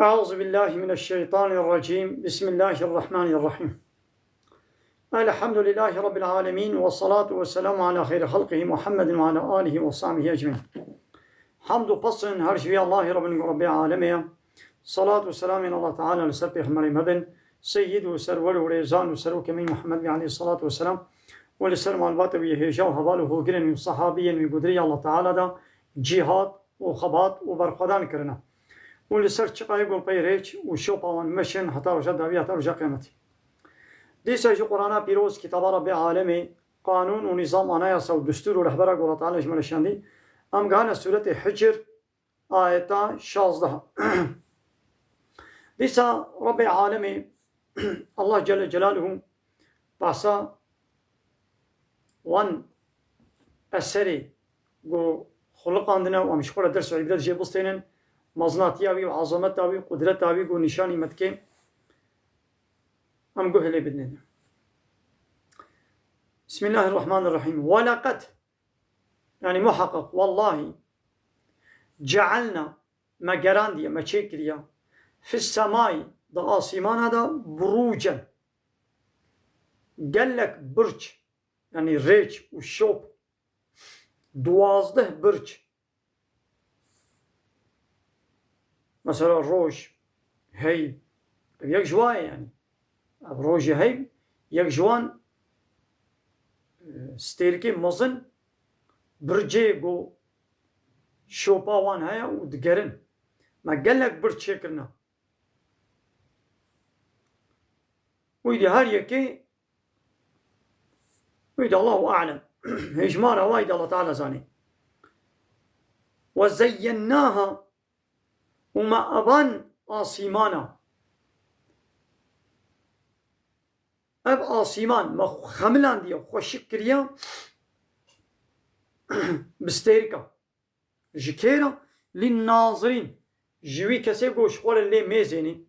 أعوذ بالله من الشيطان الرجيم. بسم الله الرحمن الرحيم. الحمد لله رب العالمين، والصلاة والسلام على خير خلقه محمد وعلى آله وصحبه أجمعين. حمد فصل هرشي الله رب العالمين. صلاة والسلام على الله تعالى لسبح مريم سيد وسرور وريزان وسرور كمين محمد عليه الصلاة والسلام ولسلم على الباطوية هيجا وحباله قرن من صحابيا من قدري الله تعالى دا جهاد وخبات وبرخدان كرنا ولسر چقای گل پیرچ و شوپاوان مشن حتی رجا دعوی حتی رجا قیمتی. دیسا جو قرآن پیروز کتاب رب عالمی قانون و نظام آنایاسا و دستور و رهبره قول تعالی اجمالشاندی ام گانا سورة حجر آیتا 16. دیسا رب عالمی الله جل جلاله باسا وان اسری گو خلقاندنا و مشکور درس و عبادت جبستینن مزناتیاوی و عظمتاوی و قدرتاوی و نشانی متکه ام گوهلی بدنین. بسم الله الرحمن الرحيم. ولقد يعني محقق والله جعلنا ما جرانديا ما تشكريا في السماء دا آسمان هذا بروجا قال لك برج يعني ريج وشوب 12 برج مثلا روج هي يك جواي يعني روج هي يك جوان ستيركي مزن برجي جو شوبا وان هيا ودقرن ما قال لك برج شكرنا ويدي هار يكي ويدي الله أعلم هجمارة وايد الله تعالى زاني. وزيناها وما أبان آسيمانا أب آسيمان ما خملان دي خوشكريا بستيركا جكيرا للناظرين جوي كسي قوش خول اللي ميزيني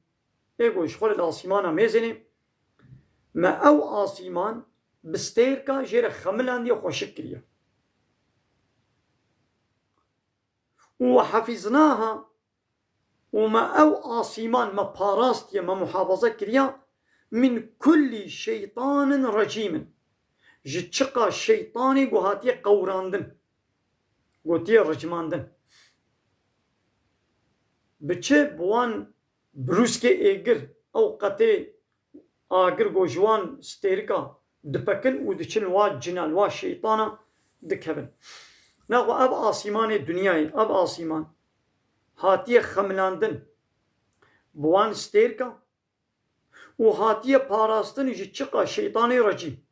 قوش خول الآسيمانا ميزيني ما أو آسيمان بستيركا جير خملان دي خوشكريا وحفظناها وما أو آسيمان ما باراستيا ما محافظة كريا من كل شيطان رجيم جتشقا شيطاني قوهاتي قوراندن قوتي رجماندن بچه بوان بروسكي ايگر او قطي آگر قوجوان ستيركا دپکن و دچن وا جنال وا شيطانا دكبن ناقو اب آسيمان دنياي اب آسيمان هاتیه خملاندن بوان ستيركا و هاتیه پاراستن جتشقا شيطاني رجيم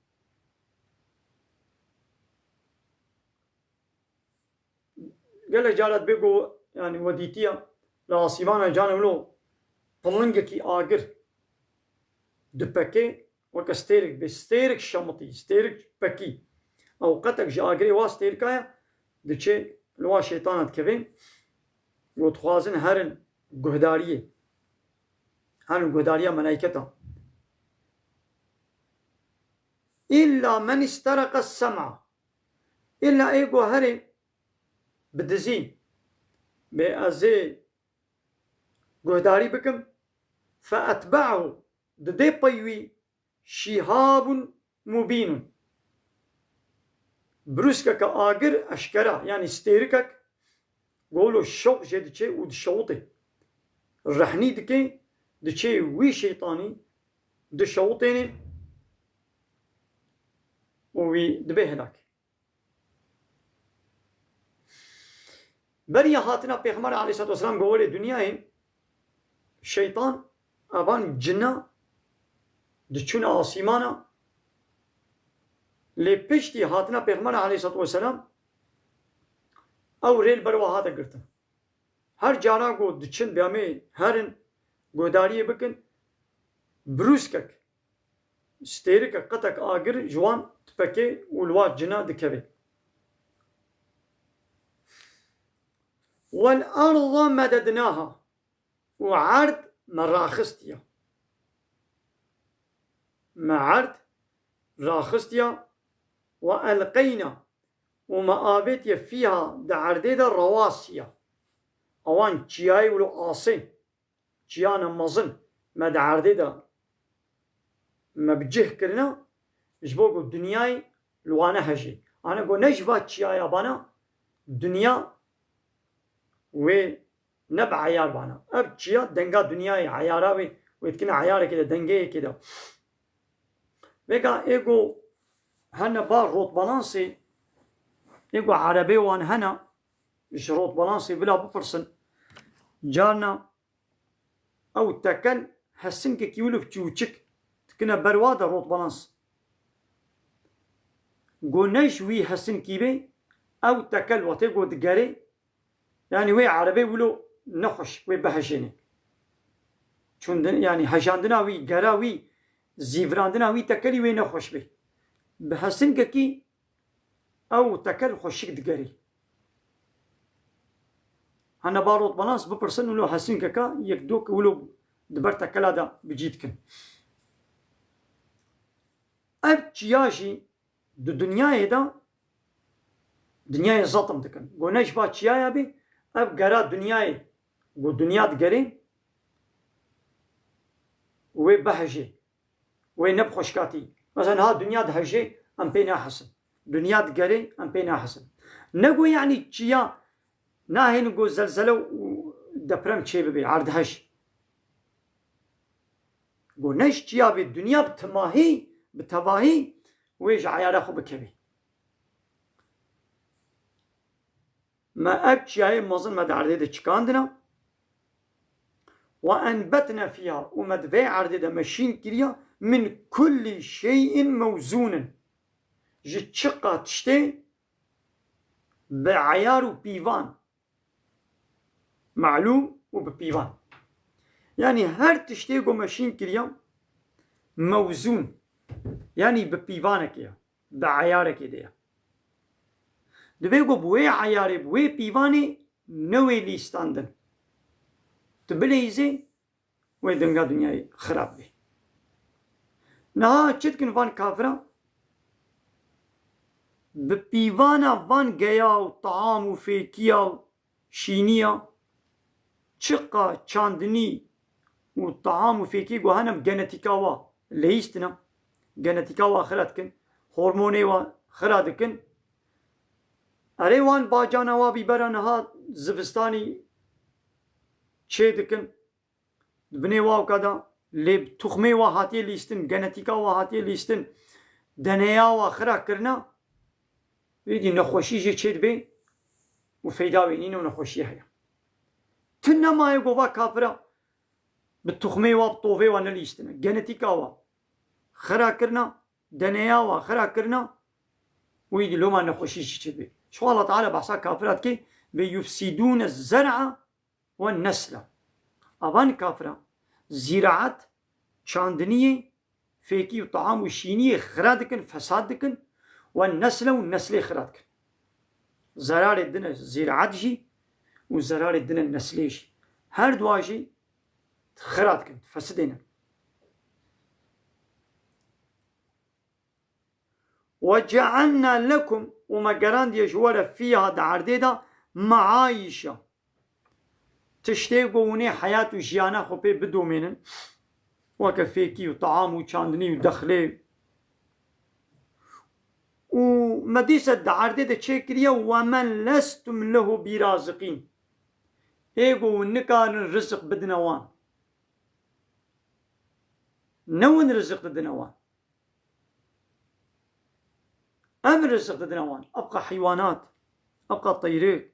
قال جالت بيقو يعني وديتيا لآسيمانا جانولو بلنگكي آگر دپكي وكا ستيرك بستيرك شمطي ستيرك بكي او قتك جاگري وا ستيركايا دچه لوا شيطانت كبين وتخوازن هرن جهدارية هرن جهدارية ملائكة إلا من استرق السمع إلا إيجو هرن بدزين بأزي جهداري بكم فأتبعه ددي بيوي شهاب مبين بروسكك آجر أشكرا يعني ستيركك قولوا الشوق جي دچه و دشوطي الرحني دكي دچه وي شيطاني دشوطيني وي دبهلاك بريا هاتنا پیغمبر عليه الصلاة والسلام قولي دنياي شيطان ابان جنة دچون آسيمانا لي پشتي هاتنا پیغمبر عليه الصلاة والسلام او ریل بروا هاتا گرتن هر جانا گو دچن بیامه هرن گوداریه بکن بروسکک ستیرک قطک آگر جوان تپکه ولوات جنا دکوه والارض مددناها وعرض مراخستيا ما عرض راخستيا والقينا وما آبت فيها دعردي دا رواسيا اوان چیای ولو آسین چیان مزن مدعرده دا مبجه کرنا جبو گو دنیای لوانه هجی انا گو نجبا چیایا بانا دنیا و نب عیار بانا اب چیا دنگا دنیای عیارا و اتکنا عیاره کده دنگه کده وگا ایگو هنه با روت بالانسی ایگو عربی وان هنه مش روت بالانسی بلا بپرسن جارنا او تکن حسن که کیولو بچوچک تكنا برواده روت بالانس قولناش وي حسن كيبي او تكل وتيقو دقاري يعني وي عربي ولو نخش وي بهشيني چون يعني هشاندنا وي قرا وي زيفراندنا وي تكلي وي نخش بي بحسن كي او تكل خشك دقاري هنا باروت بالانس ببرسن ولو حسن كا يكدوك ولو دبر تكلا دا بجيتكن اب چیاشی دو دنیای دا دنیای زاتم دکن گونش با چیایا بی اب گرا دنیای گو دنیا دگری و بهجه و نب خوشکاتی مثلا ها دنیا دهجه ام پینا حسن دنیا دگری ام پینا حسن نگو يعني چیا ناهی نگو زلزله و دپرم چه ببی عردهش گونش چیا بی دنیا بتماهی بتواهي ويج عياله خو بكبي ما أبكي هاي مظن ما دعردي تشكاندنا وأنبتنا فيها ومدفع عردي مشين كريا من كل شيء موزون جتشقا تشتي بعيار وبيفان معلوم وببيفان يعني هر تشتي قو مشين كريا موزون يعني ببيفانك يا بعيارك يديا دبيقو بوي عياري بوي بيفاني نوي ليستاندن تبليزي وي دنگا دنياي خراب بي نها چتكن فان كافرا ببيفانا فان گيا و طعام و فيكيا و شينيا چقا چاندني و طعام و فيكي گو هنم جنتيكا وا ليستنا جنتيكا وا خراتكن هرموني وا خراتكن اري وان باجانا وا بيبرانها زفستاني چه دكن بني وا كدا لب تخمي وا هاتي ليستن جنتيكا وا هاتي ليستن دنيا وا خرا كرنا يدي نخوشي جي چه بي وفيدا وينين ونخوشي هيا تنا ما يقوا كافرا بالتخمي وا بطوفي وا نليستن جنتيكا وا خرا كرنا دنيا وا خرا كرنا ويدي لو ما نخوشي جي بي شو الله تعالى بحثا كافرات كي بيفسدون الزرع والنسل أبان كافرة زراعة شاندنية فيكي وطعام وشينية خرادكن فسادكن والنسل خرادكن زرار الدنيا زراعة جي وزرار الدنيا النسل جي هر دواجي خرادكن فسدين وجعلنا لكم وما قران دي جوالة فيها دعرديدا معايشة تشتيقوني حياة وجيانا خوبي بدو منن وكفيكي وطعام وشاندني ودخلي ومديسة دعرديدا تشيكريا ومن لستم له برازقين ايقو نكان الرزق بدنوان نون رزق بدنوان أمر رزق دنوان أبقى حيوانات أبقى طيريك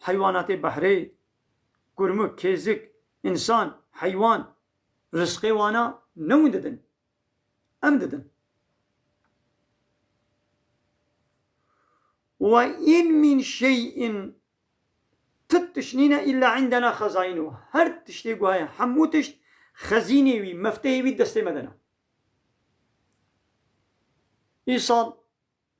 حيوانات بحري كرمك كيزك إنسان حيوان رزقي وانا نون ددن أم ددن وإن من شيء تتشنين إلا عندنا خزائنه هر تشتيقوا هاي حموتش خزيني وي مفتاحي وي دستي مدنا إيصال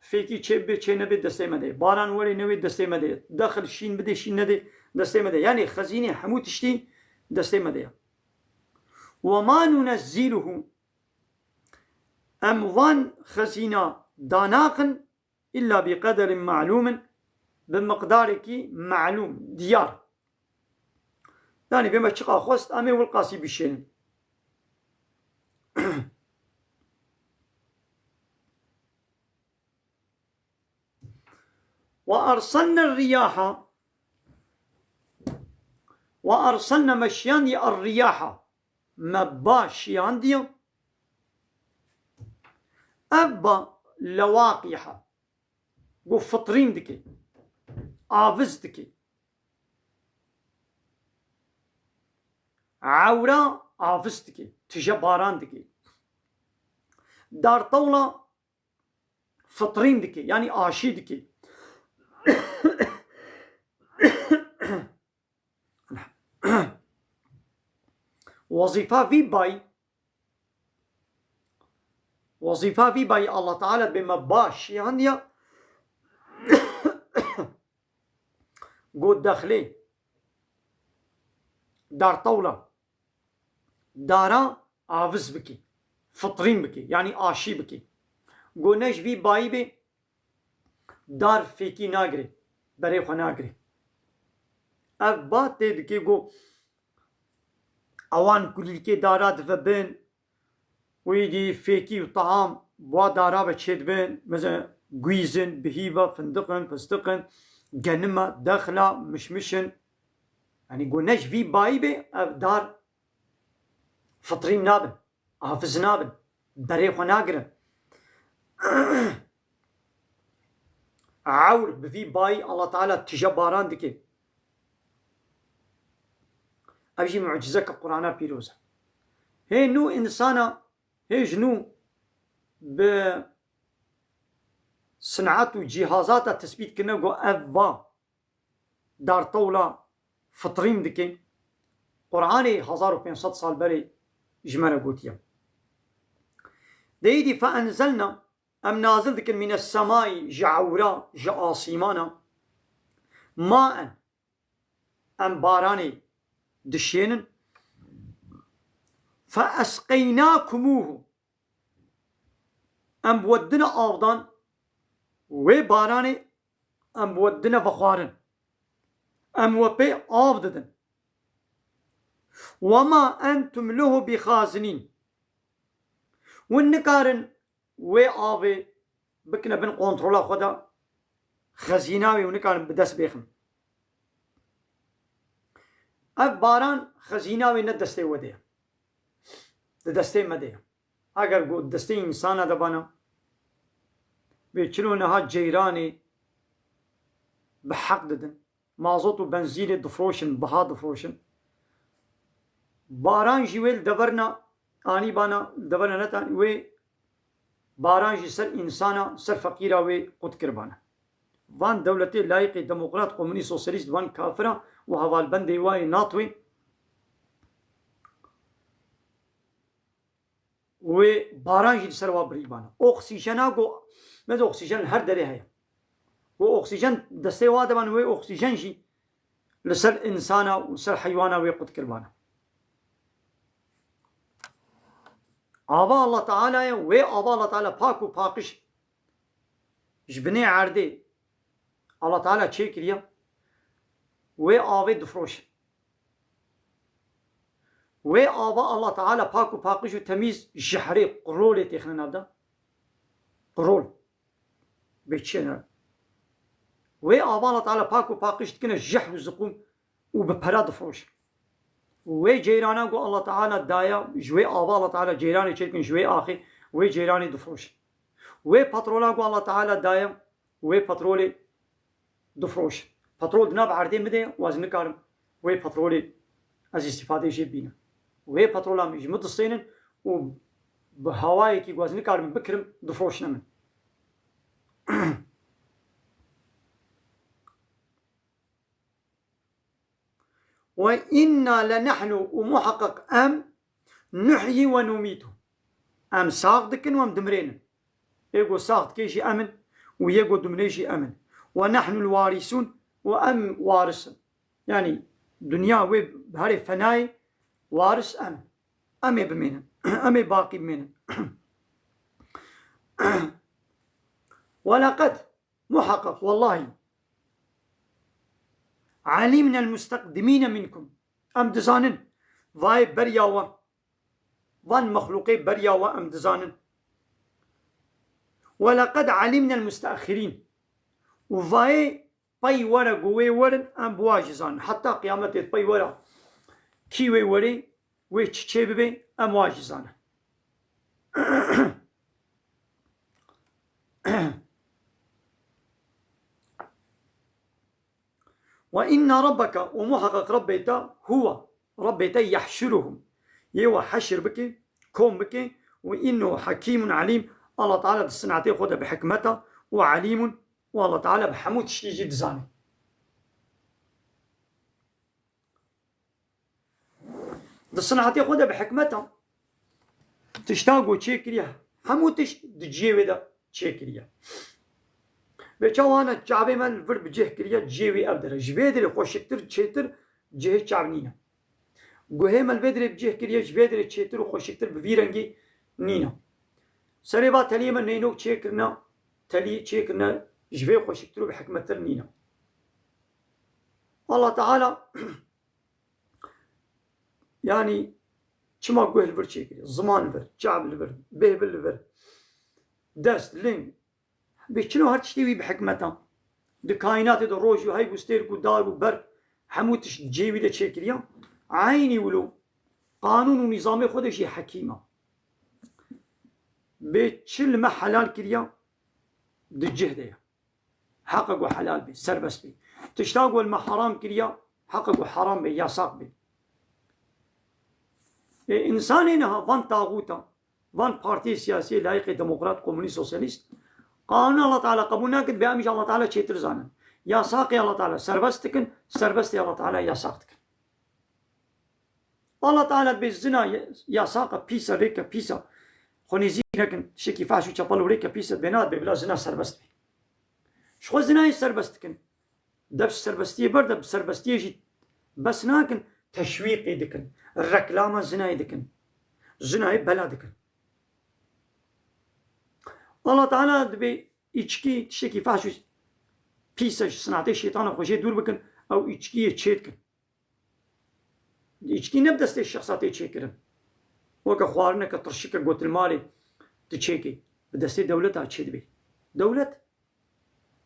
فيكي چه به چه نبي دسته مده باران وري نوي دسته مده داخل شين بده شين نده دسته مده يعني خزينه حمو تشتي دسته مده وما ننزله اموان خزينه داناقن الا بقدر معلوم بمقدارك معلوم ديار يعني بما تشقى خوست أمي والقاسي بشين وأرسلنا الرياح وأرسلنا مشيان الرياح مباشيان دي أبا لواقيها قو فطرين دكي آفز دكي عورا آفز دكي تجباران دكي دار طولة فطرين دكي يعني آشي دكي وظيفة في باي الله تعالى بمباش يعني قد داخلي دار طولة دارا آفز بكي فطرين بكي يعني آشي بكي قونش في باي بي دار فيكي ناقري بريخو ناقري أبات دكي قو اوان كل كي دارات فبين ويدي فيكي وطعام بوا دارا بتشد بين مثلا قويزن بهيبة فندقن فستقن جنمة داخلة مشمشن يعني قلناش في بايبة دار فطرين نابن حافظ نابن بريخو ناقرن عور بفي باي الله تعالى تجباران دكي أبجي معجزة القرآن بيروزة هي نو إنسانا هي جنو بصنعات وجهازات التثبيت كنا نقول أفا دار طولة فطرين دكي قرآني 1500 سال بري جمانا قوتيا ديدي فأنزلنا أم نازل دكن من السماء جعورا جعاصيمانا ماء أم باراني دشينن فأسقيناكموه أم بودنا آفضان وباراني أم بودنا فخوارن أم وبي آفددن وما أنتم له بخازنين والنكارن وآفي بكنا بن قونترولا خدا خزيناوي ونكارن بدس بيخن أب باران خزيناوي ندستي وديه دستي مديه اگر گو دستي انسانا دبانا بيچلونها جيراني بحق ددن مازوت وبنزين دفروشن بها دفروشن باران جيويل دبرنا آني بانا دبرنا نتان وي باران جي سر انسانا سر فقيرا وي قد كربانا وان دولتي لايقي ديمقراط قومني سوسياليست وان كافرة وهوال بندي واي ناطوي و باران جي سر وابريبانا اكسجينا جو مد اكسجين هر دري هي و اكسجين دستي وادبان و اكسجين جي لسر انسانا وسر حيوانا و قد كربانا آبا الله تعالى و آبا الله تعالى پاک و پاکش جبني عردي الله تعالى تشيكريا و آوي دفروش و آبا الله تعالى پاک و پاکش و تمیز جحري قرول تخنا نبدا قرول بيتشنا و آبا الله تعالى پاک و پاکش تكنا جح و زقوم و بپرا دفروش و جيرانا قو الله تعالى دايا جوي آبا الله تعالى جيراني تشيكن جوي آخي و جيراني دفروش و بطرولا قو الله تعالى دايا و بطرولي دفروش بطرول دناب عردي مده وازن كارم و بطرولي از استفاده شي بينا و بطرولا مجمد الصينن و بهواي كي وازن كارم بكرم دفروش نمن وإنا لنحن ومحقق أم نحيي ونميت أم ساغدكن وام دمرين يقو ساغد كيشي أمن ويقو دمريشي أمن ونحن الوارثون وأم وارث يعني دنيا ويب بهاري فناي وارث أم أمي بمينا أمي باقي بمينا ولقد محقق والله علمنا المستقدمين منكم ام دزانن وای برياوا وان مخلوقي برياوا ام دزانن ولقد علمنا المستأخرين وفاي باي ورا قوي ورن ام بواجزان حتى قيامت باي ورا كيوي وري ويش تشيبي ام واجزان وإن ربك ومحقق ربيتا هو ربيتا يحشرهم يوا حشر بك كوم بك وإنه حكيم عليم الله تعالى بالصنعتي خذها بحكمته وعليم والله تعالى بحمود شتيجي دزاني بالصنعتي خذها بحكمته تشتاقوا تشيكريا حموتش دجيوي دا تشيكريا بچوانا چاوي من ور بجه كريا جيوي ابدر جبيدر خوشكتر تشيتر جه چاونينا گوهي مل بدر بجه كريا جبيدر تشيتر خوشكتر بفيرنگي نينا سريبا تليما نينو تشيكرنا تلي تشيكرنا جبي خوشكتر بحكمتر نينا الله تعالى يعني چما گوه البر تشيكريا زمان البر چاب البر به البر دست لين بيشنو هرتشتي بحكمته دي كائنات دو روج وهي بوستير ودار وبر حموتش جيبي ده تشكريا عيني ولو قانون ونظام خودش حكيمه بتشل ما حلال كريا دي جهده حقق وحلال بي سربس بي تشتاق والما حرام كريا حقق وحرام بي ياساق بي انسان هنا فان طاغوتا فان بارتي سياسي لايق ديمقراط كومونيست سوسياليست قانون الله تعالى قبول ناكد بأمش الله تعالى شيء ترزانا يا ساقي الله تعالى سربستكن سربستي الله تعالى يا ساقتكن الله تعالى بالزنا يا ساقة بيسا ريكا بيسا خونيزي لكن شكي فاشو تشابلو ريكا بيسا بنات بلا زنا سربست شو زنا سربستكن دبش سربستي برد بسربستي جي بس ناكن تشويقي دكن الركلامة زنا دكن زنا بلا دكن الله تعالى دبي içki تشكي فاشو بيسا صنعتي الشيطان خوشي دور بكن او içkiye تشيتكن içki ne بدست الشخصات تشيكرن وكا خوارنا كترشكا قوت المالي تشيكي بدست دولتها تشيد بي دولت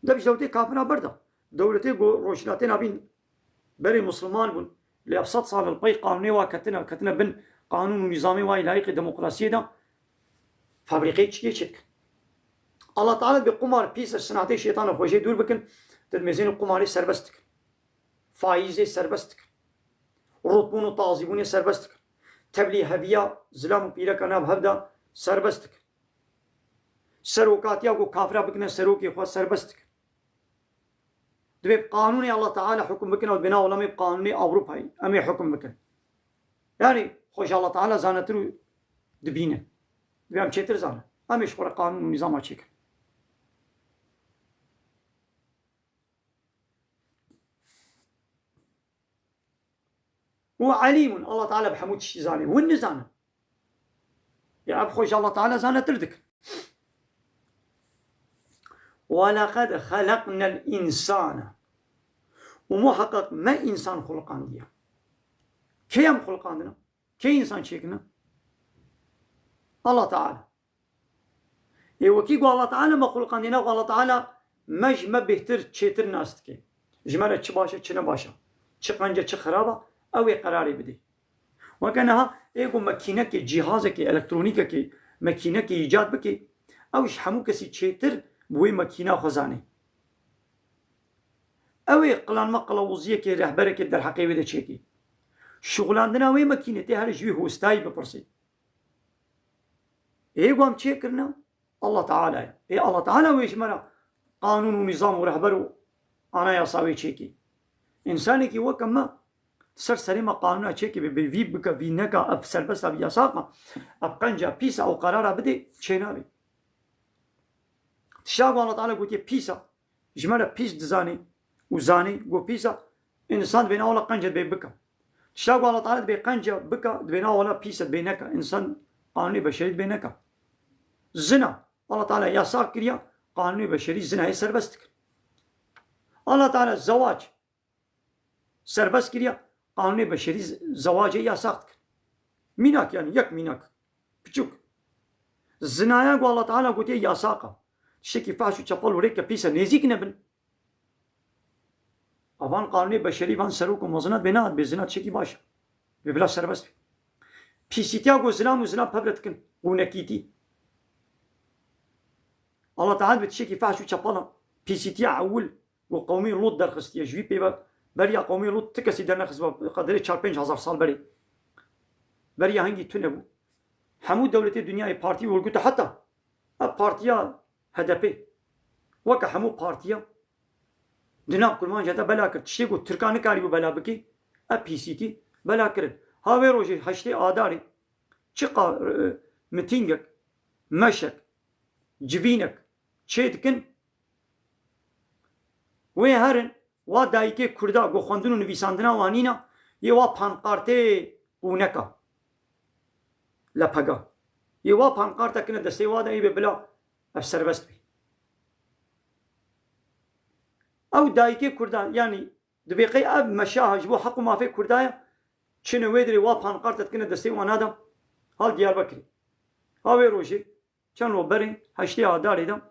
دبش دولتي كافرة بردا دولتي روشلاتين ابين بري مسلمان بن لأبسط صار البي قانوني وكتنا بن قانون ونظامي واي لايق ديمقراطية دا فابريقي تشكي تشيتكن الله تعالى بقمار بيس الصناعتي شيطان خوشي دور بكن تلميذين القماري سربستك فايزي سربستك رطبون وطازبون سربستك تبلي هبيا زلام بيرك انا بهبدا سربستك سروكاتيا و كافرا بكنا سروكي خو سربستك دبي قانوني الله تعالى حكم بكنا وبناء ولم قانوني اوروباي امي حكم بكن يعني خوش الله تعالى زانترو دبينه دبي ام تشتر زانه امي شخور قانون ونظام اتشيك هو عليم الله تعالى بحمود الشيزاني والنزانة يا أبخوش الله تعالى زانة تردك ولقد خلقنا الإنسان ومحقق ما إنسان خلقان ديا كيام خلقان دينا كي إنسان شيكنا الله تعالى وكي قال الله تعالى ما خلقان دينا الله تعالى مج ما بهتر تشيتر ناستكي جمالة تشباشا تشنباشا تشقنجة تشخرابا او قراري بدي وكانها ايغو ماكينه جهاز الكترونيكا ماكينه ايجاد بكي او شحمو كسي تشيتر بوي ماكينه خزاني او قلان مقلوزيه كي رهبرك در حقيبه ده تشيكي شغلاندنا وي ماكينه تي هر جوي هوستاي ببرسي ايغو ام تشيكرنا الله تعالى الله تعالى ويش منا قانون ونظام ورهبر انا يا صاوي تشيكي انساني كي وكما سر ما قانون تشيكي بي بك في نكا اب سربس اب يساقا اب قنجا بيسا او قرارا بدي تشينابي تشاغو الله تعالى قلت بيسا جمالة بيس دزاني وزاني قو بيسا انسان بينا ولا قنجا بي بكا تشاغو الله تعالى بي قنجا بكا بينا ولا بيسا بينكا انسان قانوني بشري بينكا زنا الله تعالى يساق كريا قانوني بشري زنا هي سربستك الله تعالى الزواج سربست كريا قانون بشری زواج یاساق کرد میناک yani یک میناک بچوک زنایا گو الله تعالی گوتی یاساقه شکی فحش و چپل وری که پیسه نزیک نبن اوان قانون بشری وان سروک و مزنات بناد به زنات شکی باشه به بلا سربست پیسیتیا گو زنا مزنا پبرت کن گونکیتی الله تعالی به شکی فحش و چپل پیسیتیا اول و قومی لوط درخستی جوی پیبا بریا قومی لوط تکسی در نخست قدر 4-5 سال بری بریا هنگی تو نبو همو دولت دنیای پارتی ولگوت حتی پارتیا هدپی وکه همو پارتیا دناب کرمان جاتا بلا کرد تشتی گو ترکان کاری بو بلا بکی پی سی تی بلا کرد هاوی روشی هشتی آداری چقا متینگک مشک جوینک چیدکن وی هرن وا دایکی کردا گو خوندن و نویساندنا وانینا یه وا پانقارته گونکا لپگا یه وا پانقارته کنه دسته وادا ای به بلا افسر بست بی او دایکی کردا یعنی دبیقی اب مشاهج بو حق ما فی کردایا چنه ویدری وا پانقارته کنه دسته وانادا حال دیار بکری هاوی روشی چند رو برین هشتی آداری دم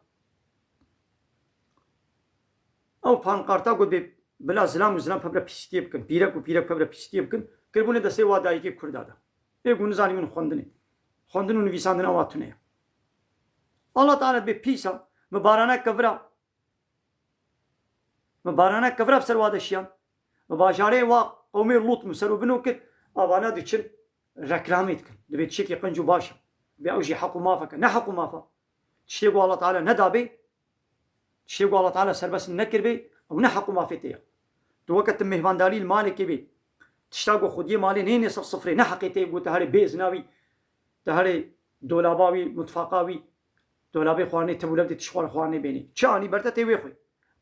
او پانقارتا گو بلا زلام و زلام پبرا پیسیتی بکن پیرک و پیرک پبرا پیسیتی بکن کربونه دسته وادایی که کردادا ای گونه زانی من خوندن و نویساندن واتونه الله تعالی به پیسا مبارانه کفرا بسر وادشیان مباشاره وا قومی لوط مسرو بنو کت آبانا دیچن رکلامیت کن دبیت شکی قنجو باشا بی اوجی حقو مافا کن نه حقو مافا تشتیگو الله تعالی ندابی تشتیگو الله تعالی سربس نکر بی او نه حقو مافی تیا تو وقت مهمانداری المال کی بی تشتاگو خودی مالی نه نصف صفری نه حقیقتی گو تهاری بیزناوی تهاری دولاباوی متفاقاوی دولابی خوانی تبولابی تشخوار خوانی بینی چه آنی برتا تیوی خوی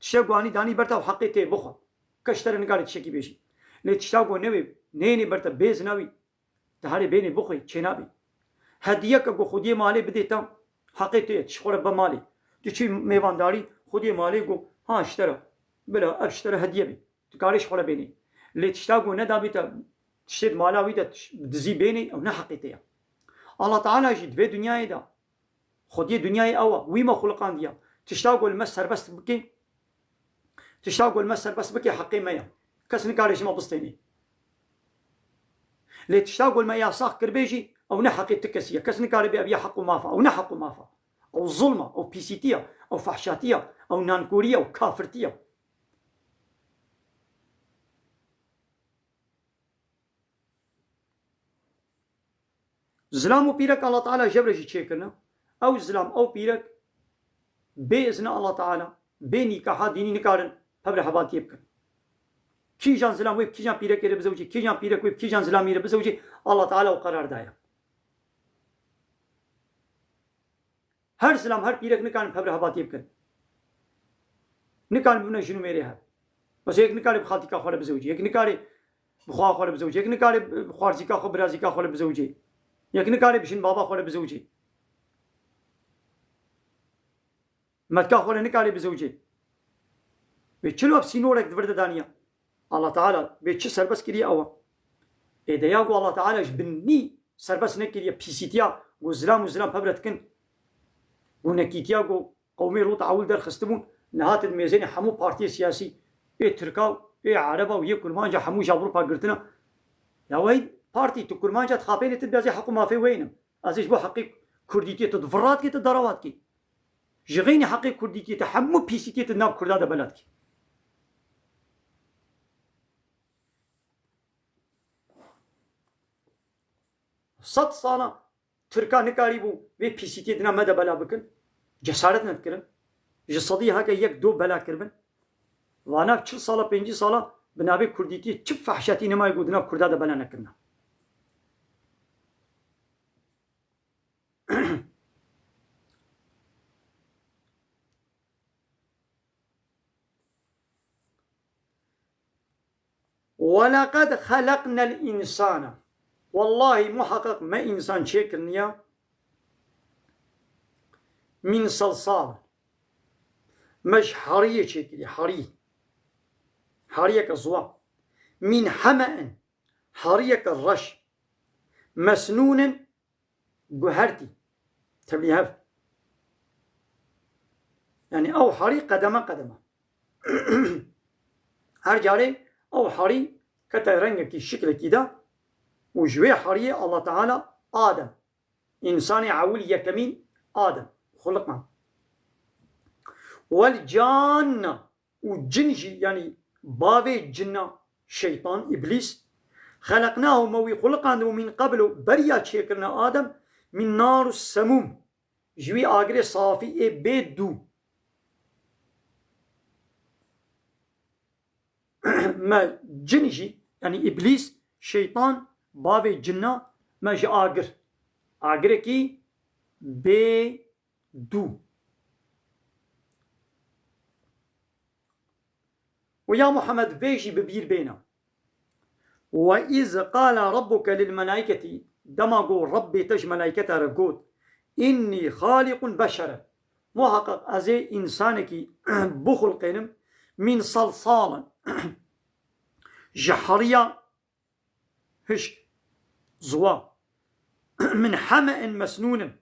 تشتاگو آنی دانی برتا و حقیقتی بخوا کشتر نگاری تشکی بیشی نه تشتاگو نوی نه برتا بیزناوی تهاری بینی بخوی چه نبی هدیه که گو خودی مالی بدیتا حقیقتی تشخوار بمالی تشی مهمانداری خودی مالی گو ها اشترا بلا اشترا هدیه بی تکاریش خوره بینی لی تشتاگو ندابی تا تشتید مالاوی تا دزی بینی او نه حقیقتیه الله تعالی جید به دنیای دا خودی دنیای اوا وی ما خلقان دیا تشتاگو المس سربست بکی تشتاگو المس سربست بکی حقی میا کس نکاریش ما بستینی لی تشتاگو المیا ساخ کربیجی او نه حقیقت کسیه کس نکاری بیا بیا حق مافا او نه حق مافا او ظلمه او پیسیتیه او فحشاتیه او نانکوریه او کافرتیه زلام و پیرک الله تعالی جبرشی چه کرنه او زلام او پیرک به ازن الله تعالی به نکاح دینی نکارن پبر حباتی بکن کی جان زلام ویب کی جان پیرک ره بزوجی کی جان پیرک ویب کی جان زلامی ره بزوجی الله تعالی او قرار دایا هر زلام هر پیرک نکارن پبر حباتی بکن نکارن بنا شنو میره هر بس یک نکاری بخاطی کا خوره بزوجی یک نکاری بخواه خوره بزوجی یک نکاری خوارزی کا خو برازی کا خوره بزوجی یک نکاری بشین بابا خوره بزوجی متکا خوره نکاری بزوجی به چلو اب سینورک دورده دانیا الله تعالی به چه سربس کریه اوا ایدیا گو الله تعالی بنی سربس نکریه پیسیتیا گو زلام و زلام پبرت کن گو نکیتیا گو قومی لوط اول در خستمون نهات میزین همو پارتی سیاسی ای ترکاو ای عربا و یک کرمانجا همو جابروپا گرتنا یا وای پارتی تو کرمانجا تخابین تبیازی حقو مافی وینم ازش بو حقی کردیتی تدفرات کی تدراوات کی جغینی حقی کردیتی همو پیسیتی تناب کرداد بلد کی صد سالا ترکا نکاری بو وی پیسیتی دنا مده بلا بکن جسارت ندکرن جسادی ها که یک دو بلا کربن وانا 40 سالا 50 سالا بنابه کردیتی چه فحشاتی نمای گودنا کرداد بلا نکرنا ولقد خلقنا الإنسان والله محقق ما إنسان شكرنيا من صلصال مش حرية شكلي حرية كزوا من حمأ حريك الرش مسنون جهرتي تبليها يعني أو حري قدمه هر جاري أو حري كتا رنگك الشكل كده وجوي حري الله تعالى آدم إنسان عول يكمين آدم خلقنا والجان وجنجي يعني بابي جنة شيطان إبليس خلقناه موي خلقانه من قبل بريا شكرنا آدم من نار السموم جوي آگري صافي بيدو ما جنجي يعني إبليس شيطان بابي جنة ما جي آگر كي بيدو ويا محمد بيجي ببير بينا وإذ قال ربك للملائكة دماغو ربي تج ملائكة رقود إني خالق بشرا محقق أزي إنسانك بخلقينم من صلصال جحرية هشك زوا من حمأ مسنون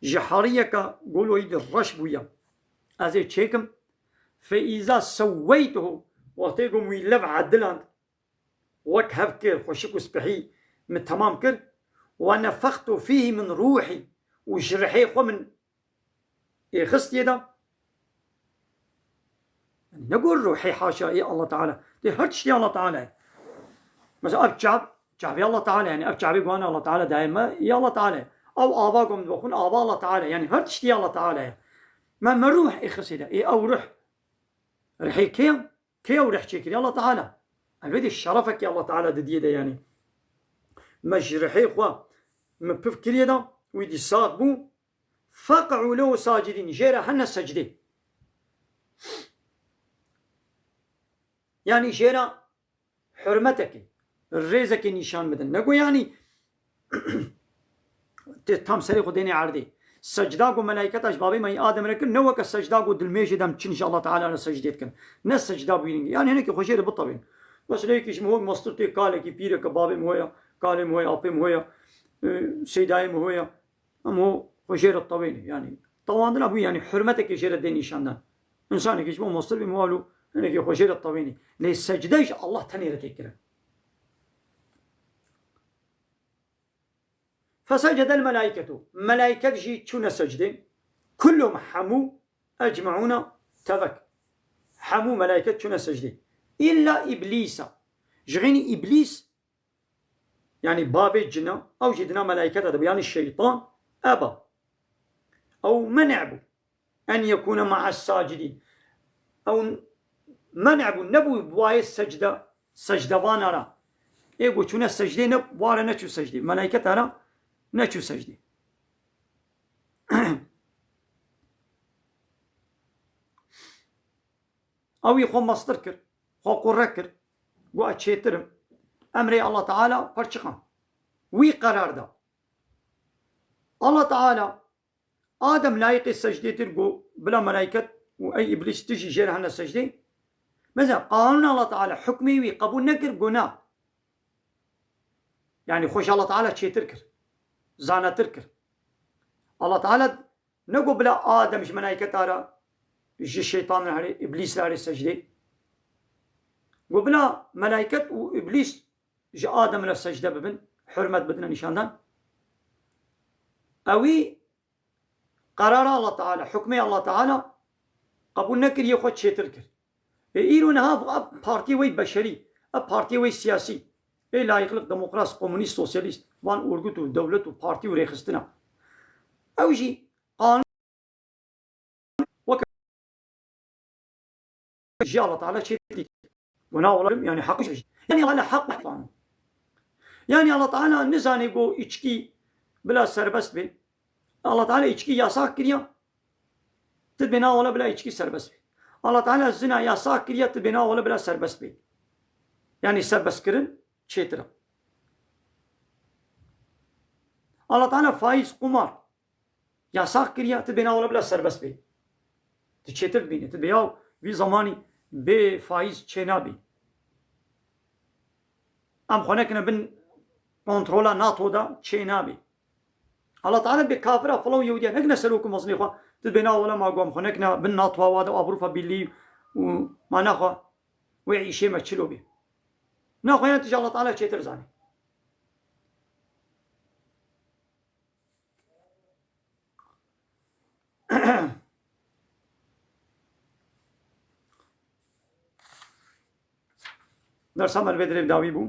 جحرية قولوا يد الرشبوية أزي تشيكم فإذا سويته وقتكم ويلف عدلان وك هفكر خوشك وسبحي من تمام كر ونفخت فيه من روحي وجرحي خو من خست يدا نقول روحي حاشا إيه الله تعالى دي هرتش يا الله تعالى مثلا أب جعب يا الله تعالى يعني أب جعبي قوانا الله تعالى دائما يا الله تعالى أو آباكم بخون آبا الله تعالى يعني هرتش يا الله تعالى ما روح إخس يدا إيه أو روح رحي كي ورح شكل يا الله تعالى البدي شرفك يا الله تعالى دديده يعني مجرحي خوا مبفكر يدا ويدي صاغبو فقعوا له ساجدين جيرا هنا السجدة يعني جيرا حرمتك الرزق نشان بدن نقول يعني تام سري خديني عردي سجداكو ملائكة أجبابي ما آدم ركن نوك السجداكو دلميش دم إن شاء الله تعالى على سجدتكن نس سجدا بيني يعني هناك خشير بالطبيعي بس ليكش مو مستطيع قال كي بيرك بابي مويا قال مويا أبي مويا سيداي مويا أمو خشير الطبيعي يعني طبعا أبو يعني حرمتك يشير الدين نشان إنسان كيش مو مستطيع موالو هناك خشير الطبيعي ليس سجداش الله تنير تكره فسجد الملائكة ملائكة جي شون سجدة كلهم حمو أجمعون تبك حمو ملائكة شون سجدة إلا إبليس جغيني إبليس يعني باب الجنة أو جدنا ملائكة يعني الشيطان أبى أو منعبه أن يكون مع الساجدين أو منعبه نبو بواي السجدة سجدة وانرا إيقو شون السجدة نبوارا نشو سجدة ملائكة ترى نشو سجدة أو يخون مصدر كر خو قرر كر وأتشيترم أمري الله تعالى فرشقم وي قرار دا الله تعالى آدم لايق السجدة ترقو بلا ملائكة وأي إبليس تجي جير هنا السجدة مثلا قانون الله تعالى حكمي وي قبول نكر قنا يعني خوش الله تعالى تشيتر كر زانا تركر الله تعالى نقول بلا آدم مش ملائكة ترى يجي الشيطان لهاري إبليس لهاري السجدة وبلا ملائكة وإبليس جي آدم للسجدة ببن حرمة بدنا نشاندان أوي قرار الله تعالى حكمي الله تعالى قبول نكر يخوت شي تركر إيرون هاف بارتي وي بشري بارتي وي سياسي إيه لا يخلق ديمقراطي كومونيست سوسياليست وان أورغوتو دولة وبارتي وريخستنا أو جي قانون جي الله تعالى شي وناول يعني حق يعني الله حق يعني الله تعالى نزاني جو إچكي بلا سربست بي الله تعالى إچكي ياساك كريا تبنا ولا بلا إچكي سربست بي الله تعالى الزنا ياساك كريا تبنا ولا بلا سربست بي يعني سربست كرن شيترا الله تعالى فايز قمار ياساك كريا تبنا ولا بلا سربست بي تشيتر بيني تبياو في زماني بفايز چنابي ام خونكنا بن كنترولا ناتو دا تشي نابي الله تعالى بكافرة فلو يوديا نكنا سلوكم مصنيخوا تبينا ولا ما قوم خونكنا بن ناتوا وادا وابروفا باللي وما ناخوا ويعيشي ما تشلو بي ناخوا ينتج الله تعالى شي ترزاني درس عمل بدري بداوي بو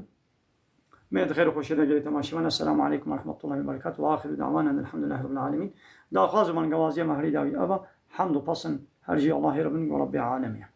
ميد خير وخوش دا جريت ماشي السلام عليكم ورحمة الله وبركاته وآخر دعوانا أن الحمد لله رب العالمين دا خازو من قوازي مهري داوي أبا حمد وبصن هرجي الله رب العالمين